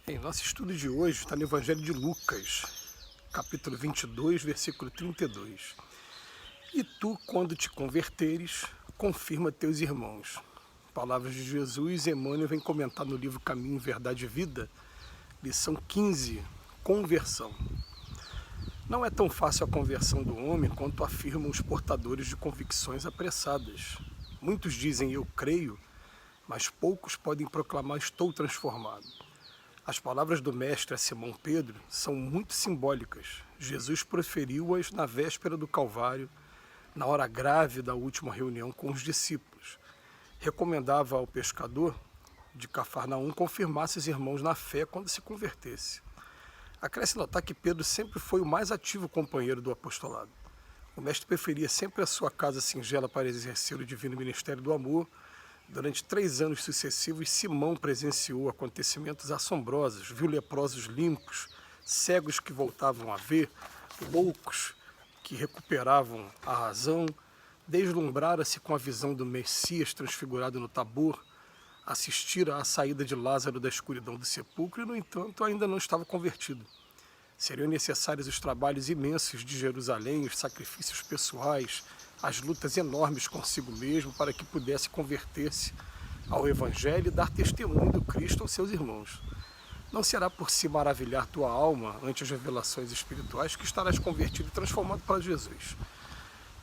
Em nosso estudo de hoje está no Evangelho de Lucas, capítulo 22, versículo 32. E tu, quando te converteres, confirma teus irmãos. Palavras de Jesus, Emmanuel vem comentar no livro Caminho, Verdade e Vida, lição 15, Conversão. Não é tão fácil a conversão do homem quanto afirmam os portadores de convicções apressadas. Muitos dizem eu creio, mas poucos podem proclamar estou transformado. As palavras do mestre a Simão Pedro são muito simbólicas. Jesus proferiu-as na véspera do Calvário, na hora grave da última reunião com os discípulos. Recomendava ao pescador de Cafarnaum confirmasse os irmãos na fé quando se convertesse. Acresce notar que Pedro sempre foi o mais ativo companheiro do apostolado. O mestre preferia sempre a sua casa singela para exercer o divino ministério do amor. Durante 3 anos sucessivos, Simão presenciou acontecimentos assombrosos, viu leprosos limpos, cegos que voltavam a ver, loucos que recuperavam a razão, deslumbrara-se com a visão do Messias transfigurado no Tabor, assistira à saída de Lázaro da escuridão do sepulcro e, no entanto, ainda não estava convertido. Seriam necessários os trabalhos imensos de Jerusalém, os sacrifícios pessoais, as lutas enormes consigo mesmo para que pudesse converter-se ao Evangelho e dar testemunho do Cristo aos seus irmãos. Não será por se maravilhar tua alma ante as revelações espirituais que estarás convertido e transformado para Jesus.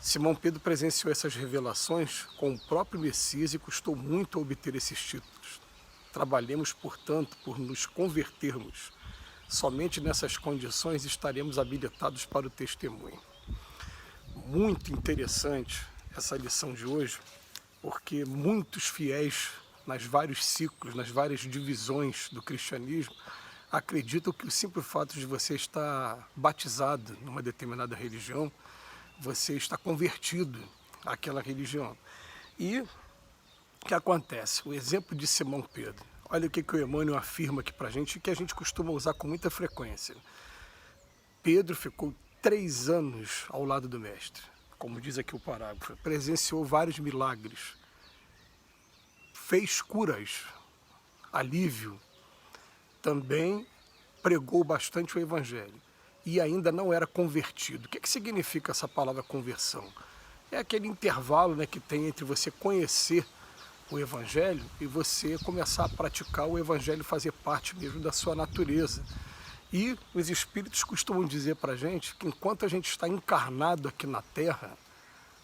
Simão Pedro presenciou essas revelações com o próprio Messias e custou muito a obter esses títulos. Trabalhemos, portanto, por nos convertermos. Somente nessas condições estaremos habilitados para o testemunho. Muito interessante essa lição de hoje, porque muitos fiéis nas vários ciclos, nas várias divisões do cristianismo, acreditam que o simples fato de você estar batizado numa determinada religião, você está convertido àquela religião. E o que acontece? O exemplo de Simão Pedro. Olha o que o Emmanuel afirma aqui para a gente, que a gente costuma usar com muita frequência. Pedro ficou 3 anos ao lado do mestre, como diz aqui o parágrafo, presenciou vários milagres, fez curas, alívio, também pregou bastante o Evangelho e ainda não era convertido. O que significa essa palavra conversão? É aquele intervalo, né, que tem entre você conhecer o Evangelho e você começar a praticar o Evangelho, fazer parte mesmo da sua natureza. E os espíritos costumam dizer para a gente que enquanto a gente está encarnado aqui na Terra,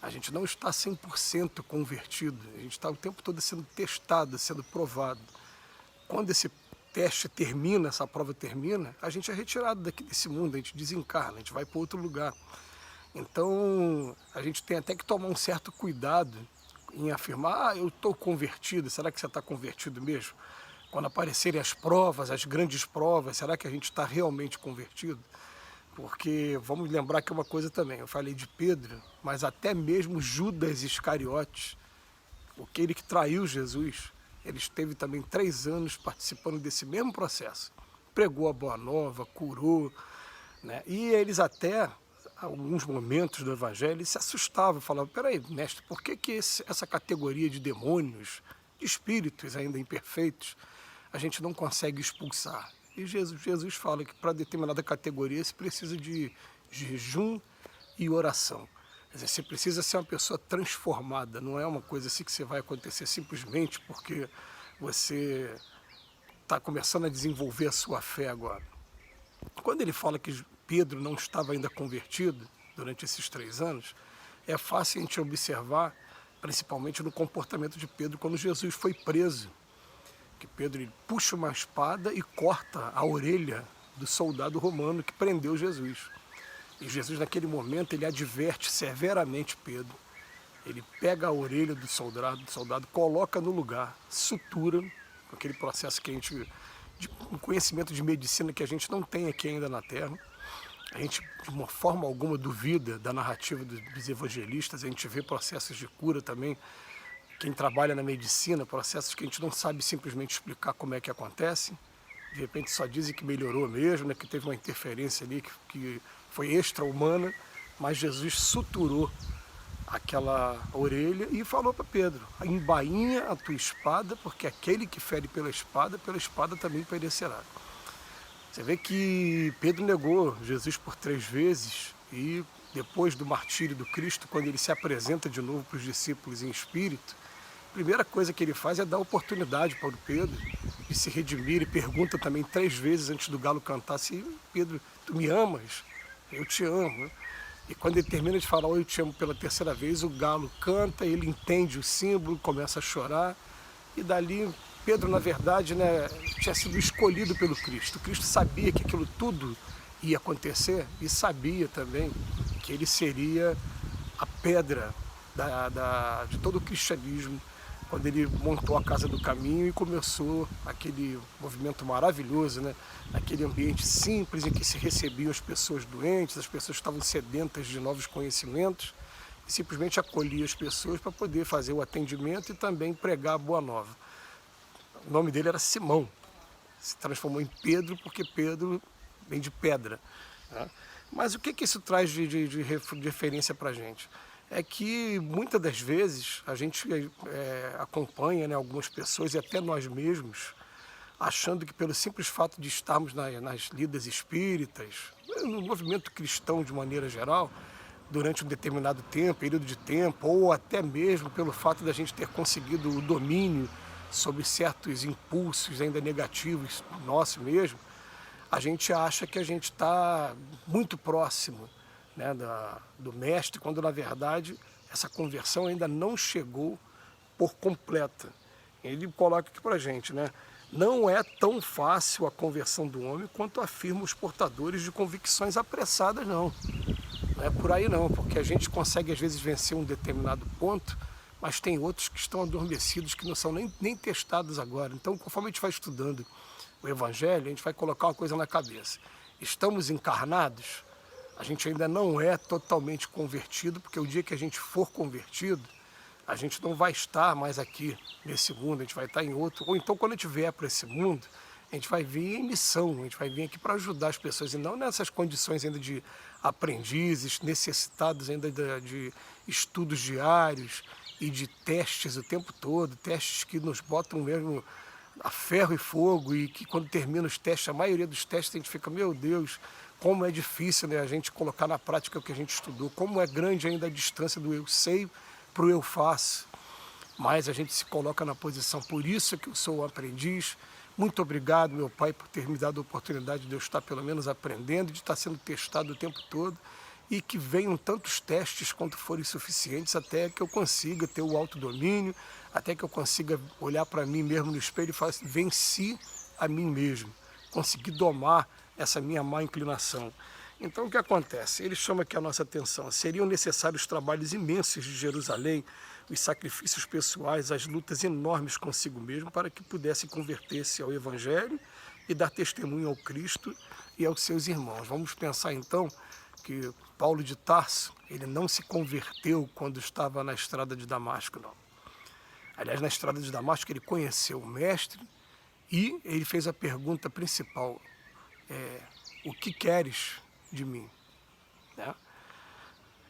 a gente não está 100% convertido, a gente está o tempo todo sendo testado, sendo provado. Quando esse teste termina, essa prova termina, a gente é retirado daqui desse mundo, a gente desencarna, a gente vai para outro lugar. Então, a gente tem até que tomar um certo cuidado em afirmar, eu estou convertido, será que você está convertido mesmo? Quando aparecerem as provas, as grandes provas, será que a gente está realmente convertido? Porque vamos lembrar que é uma coisa também, eu falei de Pedro, mas até mesmo Judas Iscariotes, aquele que traiu Jesus, ele esteve também 3 anos participando desse mesmo processo. Pregou a boa nova, curou, né? E eles até, alguns momentos do Evangelho, se assustavam, falavam, peraí, mestre, por que essa categoria de demônios, de espíritos ainda imperfeitos, a gente não consegue expulsar? E Jesus fala que para determinada categoria se precisa de jejum e oração. Quer dizer, você precisa ser uma pessoa transformada, não é uma coisa assim que você vai acontecer simplesmente porque você está começando a desenvolver a sua fé agora. Quando ele fala que Pedro não estava ainda convertido durante esses 3 anos, é fácil a gente observar, principalmente no comportamento de Pedro quando Jesus foi preso. Que Pedro ele puxa uma espada e corta a orelha do soldado romano que prendeu Jesus. E Jesus naquele momento ele adverte severamente Pedro. Ele pega a orelha do soldado, coloca no lugar, sutura, aquele processo que a gente, de um conhecimento de medicina que a gente não tem aqui ainda na Terra. A gente, de uma forma alguma, duvida da narrativa dos evangelistas, a gente vê processos de cura também. Quem trabalha na medicina, processos que a gente não sabe simplesmente explicar como é que acontecem. De repente só dizem que melhorou mesmo, né, que teve uma interferência ali que foi extra-humana, mas Jesus suturou aquela orelha e falou para Pedro, embainha a tua espada, porque aquele que fere pela espada também perecerá. Você vê que Pedro negou Jesus por 3 vezes e depois do martírio do Cristo, quando ele se apresenta de novo para os discípulos em espírito, a primeira coisa que ele faz é dar oportunidade para o Pedro de se redimir e pergunta também 3 vezes antes do galo cantar se Pedro, tu me amas? Eu te amo. E quando ele termina de falar, eu te amo pela 3ª vez, o galo canta, ele entende o símbolo, começa a chorar, e dali Pedro, na verdade, né, tinha sido escolhido pelo Cristo. O Cristo sabia que aquilo tudo ia acontecer e sabia também que ele seria a pedra de todo o cristianismo, quando ele montou a Casa do Caminho e começou aquele movimento maravilhoso, né? Aquele ambiente simples em que se recebiam as pessoas doentes, as pessoas estavam sedentas de novos conhecimentos, e simplesmente acolhia as pessoas para poder fazer o atendimento e também pregar a Boa Nova. O nome dele era Simão, se transformou em Pedro porque Pedro vem de pedra, né? Mas o que isso traz de referência para a gente? É que muitas das vezes a gente acompanha, né, algumas pessoas e até nós mesmos, achando que pelo simples fato de estarmos nas lidas espíritas, no movimento cristão de maneira geral, durante um determinado tempo, período de tempo, ou até mesmo pelo fato da gente ter conseguido o domínio sobre certos impulsos ainda negativos nossos mesmo, a gente acha que a gente está muito próximo, né, do mestre, quando na verdade essa conversão ainda não chegou por completa. Ele coloca aqui para a gente, né? Não é tão fácil a conversão do homem quanto afirmam os portadores de convicções apressadas, não. Não é por aí não, porque a gente consegue às vezes vencer um determinado ponto, mas tem outros que estão adormecidos, que não são nem testados agora. Então, conforme a gente vai estudando o Evangelho, a gente vai colocar uma coisa na cabeça. Estamos encarnados, a gente ainda não é totalmente convertido, porque o dia que a gente for convertido, a gente não vai estar mais aqui nesse mundo, a gente vai estar em outro. Ou então, quando a gente vier para esse mundo, a gente vai vir em missão, a gente vai vir aqui para ajudar as pessoas, e não nessas condições ainda de aprendizes, necessitados ainda de estudos diários e de testes o tempo todo, testes que nos botam mesmo a ferro e fogo, e que quando termina os testes, a maioria dos testes a gente fica, meu Deus, como é difícil, né, a gente colocar na prática o que a gente estudou, como é grande ainda a distância do eu sei para o eu faço, mas a gente se coloca na posição, por isso que eu sou o aprendiz. Muito obrigado, meu Pai, por ter me dado a oportunidade de eu estar pelo menos aprendendo, de estar sendo testado o tempo todo, e que venham tantos testes quanto forem suficientes até que eu consiga ter o autodomínio, até que eu consiga olhar para mim mesmo no espelho e falar assim, venci a mim mesmo, consegui domar essa minha má inclinação. Então o que acontece? Ele chama aqui a nossa atenção, seriam necessários trabalhos imensos de Jerusalém, os sacrifícios pessoais, as lutas enormes consigo mesmo, para que pudesse converter-se ao Evangelho e dar testemunho ao Cristo e aos seus irmãos. Vamos pensar então que Paulo de Tarso, ele não se converteu quando estava na estrada de Damasco, não. Aliás, na estrada de Damasco ele conheceu o Mestre e ele fez a pergunta principal, o que queres de mim? Né?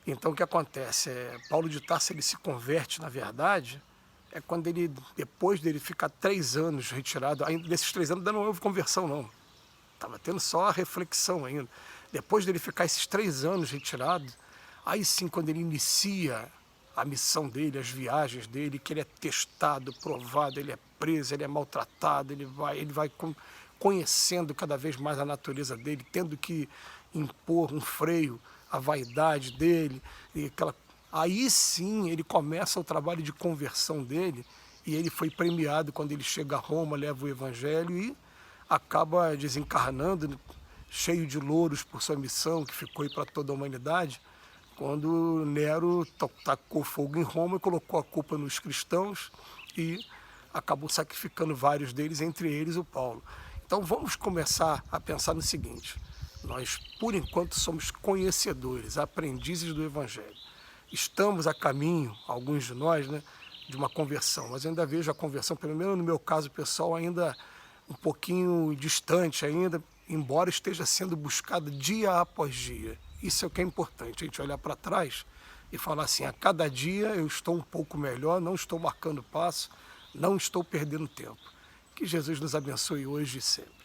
Então o que acontece? Paulo de Tarso ele se converte, na verdade, quando ele, depois dele ficar 3 anos retirado, ainda desses 3 anos ainda não houve conversão não, estava tendo só a reflexão ainda. Depois dele ficar esses 3 anos retirado, aí sim quando ele inicia a missão dele, as viagens dele, que ele é testado, provado, ele é preso, ele é maltratado, ele vai conhecendo cada vez mais a natureza dele, tendo que impor um freio à vaidade dele, aí sim ele começa o trabalho de conversão dele, e ele foi premiado quando ele chega a Roma, leva o Evangelho e acaba desencarnando, cheio de louros por sua missão, que ficou aí para toda a humanidade, quando Nero tacou fogo em Roma e colocou a culpa nos cristãos e acabou sacrificando vários deles, entre eles o Paulo. Então vamos começar a pensar no seguinte, nós por enquanto somos conhecedores, aprendizes do Evangelho. Estamos a caminho, alguns de nós, né, de uma conversão, mas eu ainda vejo a conversão, pelo menos no meu caso pessoal, ainda um pouquinho distante ainda, embora esteja sendo buscada dia após dia. Isso é o que é importante, a gente olhar para trás e falar assim, a cada dia eu estou um pouco melhor, não estou marcando passo, não estou perdendo tempo. Que Jesus nos abençoe hoje e sempre.